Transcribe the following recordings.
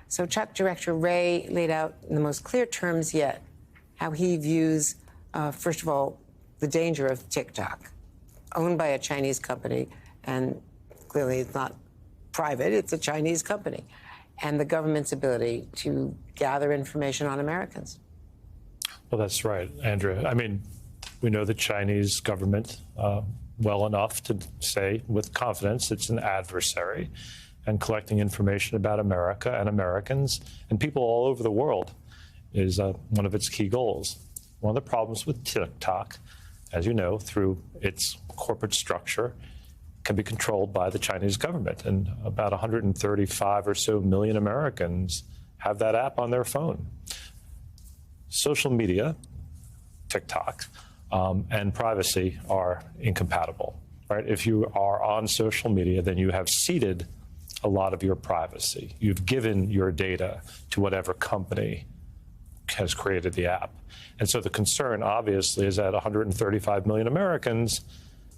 So Director Wray laid out in the most clear terms yet how he views, first of all, the danger of TikTok, owned by a Chinese company, and clearly it's not private, it's a Chinese company, and the government's ability to gather information on Americans. Well, that's right, Andrea. I mean, we know the Chinese government well enough to say with confidence it's an adversary, and collecting information about America and Americans and people all over the world is one of its key goals. One of the problems with TikTok, as you know, through its corporate structure, can be controlled by the Chinese government. And about 135 or so million Americans have that app on their phone. Social media, TikTok, and privacy are incompatible, right? If you are on social media, then you have ceded a lot of your privacy. You've given your data to whatever company has created the app. And so the concern, obviously, is that 135 million Americans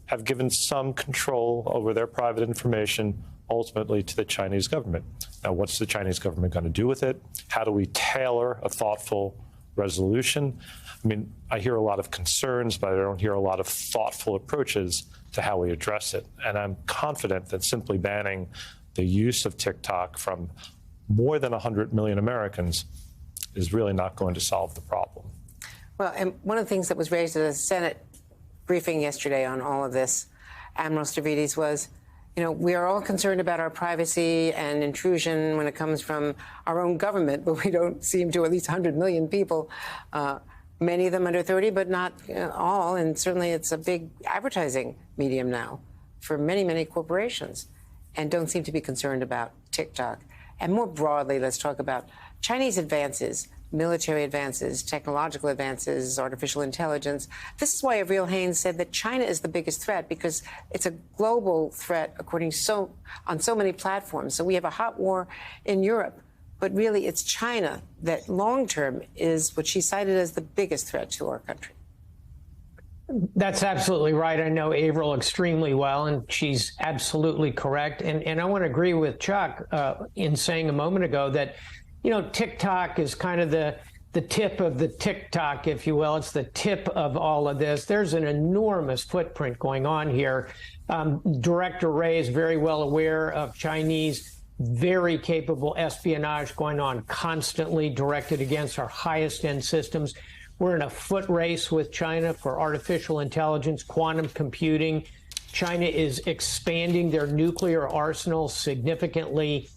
have given some control over their private information ultimately to the Chinese government. Now, what's the Chinese government going to do with it? How do we tailor a thoughtful resolution? I mean, I hear a lot of concerns, but I don't hear a lot of thoughtful approaches to how we address it. And I'm confident that simply banning the use of TikTok from more than 100 million Americans is really not going to solve the problem. Well, and one of the things that was raised at the Senate briefing yesterday on all of this, Admiral Stavridis, was, you know, we are all concerned about our privacy and intrusion when it comes from our own government, but we don't seem to, at least 100 million people, many of them under 30, but not all. And certainly it's a big advertising medium now for many, many corporations, and don't seem to be concerned about TikTok. And more broadly, let's talk about Chinese advances, military advances, technological advances, artificial intelligence. This is why Avril Haines said that China is the biggest threat, because it's a global threat on so many platforms. So we have a hot war in Europe, but really it's China that long-term is what she cited as the biggest threat to our country. That's absolutely right. I know Avril extremely well, and she's absolutely correct. And I want to agree with Chuck in saying a moment ago that, you know, TikTok is kind of the tip of the TikTok, if you will. It's the tip of all of this. There's an enormous footprint going on here. Director Wray is very well aware of Chinese very capable espionage going on constantly directed against our highest end systems. We're in a foot race with China for artificial intelligence, quantum computing. China is expanding their nuclear arsenal significantly.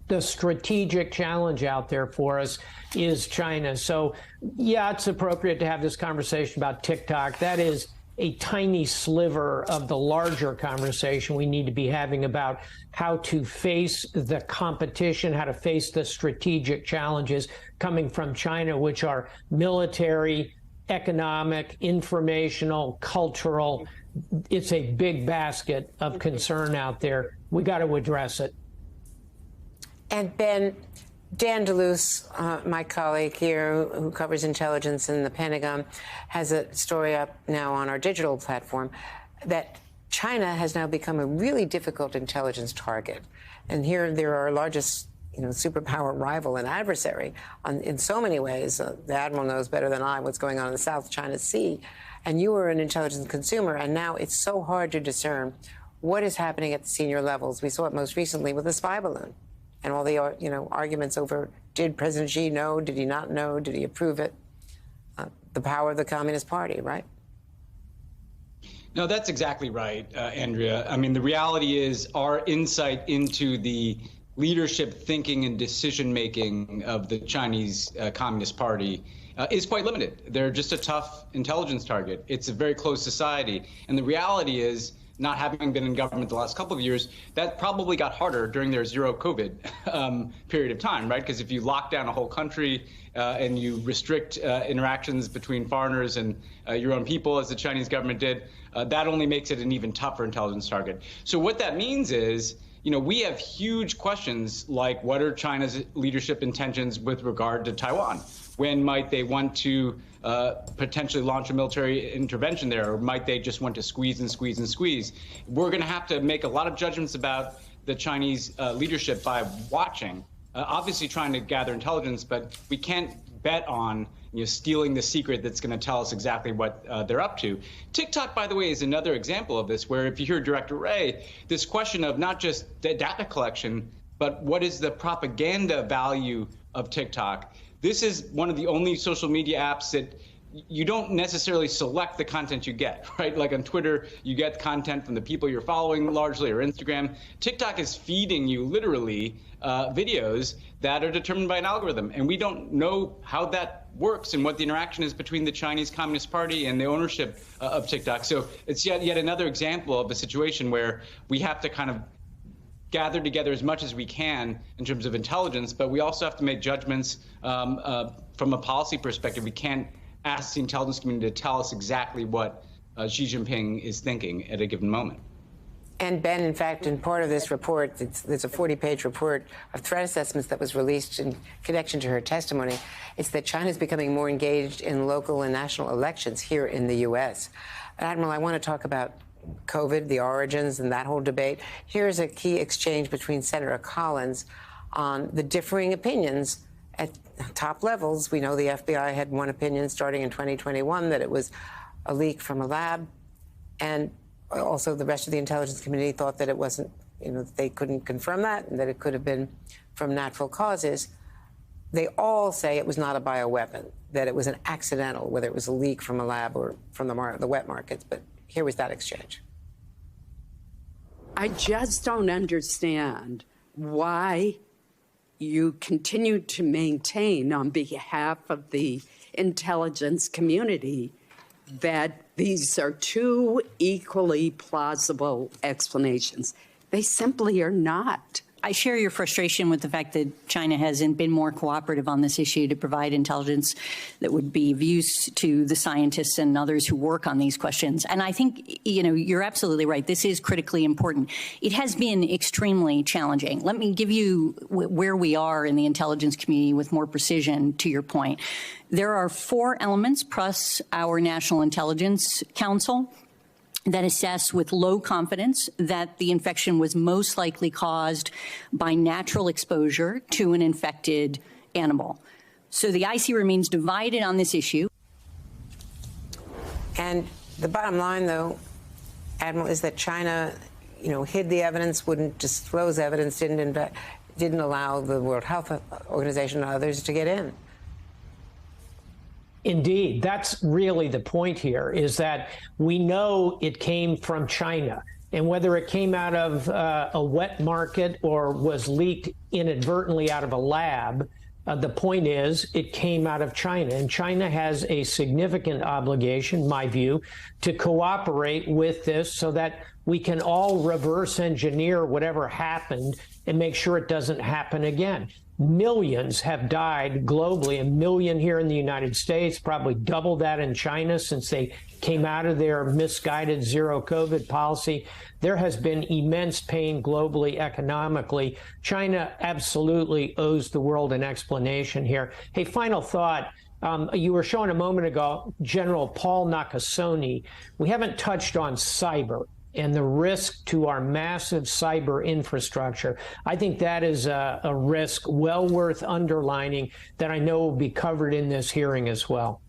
The strategic challenge out there for us is China. So, yeah, it's appropriate to have this conversation about TikTok. That is a tiny sliver of the larger conversation we need to be having about how to face the competition, how to face the strategic challenges coming from China, which are military, economic, informational, cultural. It's a big basket of concern out there. We got to address it. And Ben, Dan DeLuce, my colleague here who covers intelligence in the Pentagon, has a story up now on our digital platform that China has now become a really difficult intelligence target. And here they're our largest, superpower rival and adversary in so many ways. The Admiral knows better than I what's going on in the South China Sea. And you were an intelligence consumer, and now it's so hard to discern what is happening at the senior levels. We saw it most recently with the spy balloon and all the arguments over, did President Xi know, did he not know, did he approve it? The power of the Communist Party, right? No, that's exactly right, Andrea. I mean, the reality is our insight into the leadership thinking and decision-making of the Chinese Communist Party is quite limited. They're just a tough intelligence target. It's a very closed society. And the reality is, not having been in government the last couple of years, that probably got harder during their zero COVID period of time, right? Because if you lock down a whole country and you restrict interactions between foreigners and your own people, as the Chinese government did, that only makes it an even tougher intelligence target. So what that means is, we have huge questions like, what are China's leadership intentions with regard to Taiwan? When might they want to potentially launch a military intervention there, or might they just want to squeeze and squeeze and squeeze? We're going to have to make a lot of judgments about the Chinese leadership by watching. obviously trying to gather intelligence, but we can't bet on stealing the secret that's going to tell us exactly what they're up to. TikTok, by the way, is another example of this, where if you hear Director Wray, this question of not just data collection, but what is the propaganda value of TikTok? This is one of the only social media apps that you don't necessarily select the content you get, right? Like on Twitter, you get content from the people you're following largely, or Instagram. TikTok is feeding you literally videos that are determined by an algorithm. And we don't know how that works and what the interaction is between the Chinese Communist Party and the ownership of TikTok. So it's yet another example of a situation where we have to kind of gather together as much as we can in terms of intelligence, but we also have to make judgments from a policy perspective. We can't ask the intelligence community to tell us exactly what Xi Jinping is thinking at a given moment. And Ben, in fact, in part of this report, there's a 40-page report of threat assessments that was released in connection to her testimony. It's that China is becoming more engaged in local and national elections here in the U.S. Admiral, I want to talk about COVID, the origins, and that whole debate. Here's a key exchange between Senator Collins on the differing opinions at top levels. We know the FBI had one opinion starting in 2021 that it was a leak from a lab, and also the rest of the intelligence community thought that it wasn't, they couldn't confirm that, and that it could have been from natural causes. They all say it was not a bioweapon, that it was an accidental, whether it was a leak from a lab or from the wet markets. But here was that exchange. I just don't understand why you continue to maintain on behalf of the intelligence community that these are two equally plausible explanations. They simply are not. I share your frustration with the fact that China hasn't been more cooperative on this issue to provide intelligence that would be of use to the scientists and others who work on these questions. And I think, you're absolutely right. This is critically important. It has been extremely challenging. Let me give you where we are in the intelligence community with more precision to your point. There are 4 elements plus our National Intelligence Council that assess with low confidence that the infection was most likely caused by natural exposure to an infected animal. So the IC remains divided on this issue. And the bottom line, though, Admiral, is that China, hid the evidence, wouldn't disclose evidence, didn't allow the World Health Organization and others to get in. Indeed, that's really the point here, is that we know it came from China. And whether it came out of a wet market or was leaked inadvertently out of a lab, the point is it came out of China. And China has a significant obligation, in my view, to cooperate with this so that we can all reverse engineer whatever happened and make sure it doesn't happen again. Millions have died globally, 1 million here in the United States, probably double that in China since they came out of their misguided zero COVID policy. There has been immense pain globally, economically. China absolutely owes the world an explanation here. Hey, final thought. You were showing a moment ago General Paul Nakasone. We haven't touched on cyber and the risk to our massive cyber infrastructure. I think that is a risk well worth underlining that I know will be covered in this hearing as well.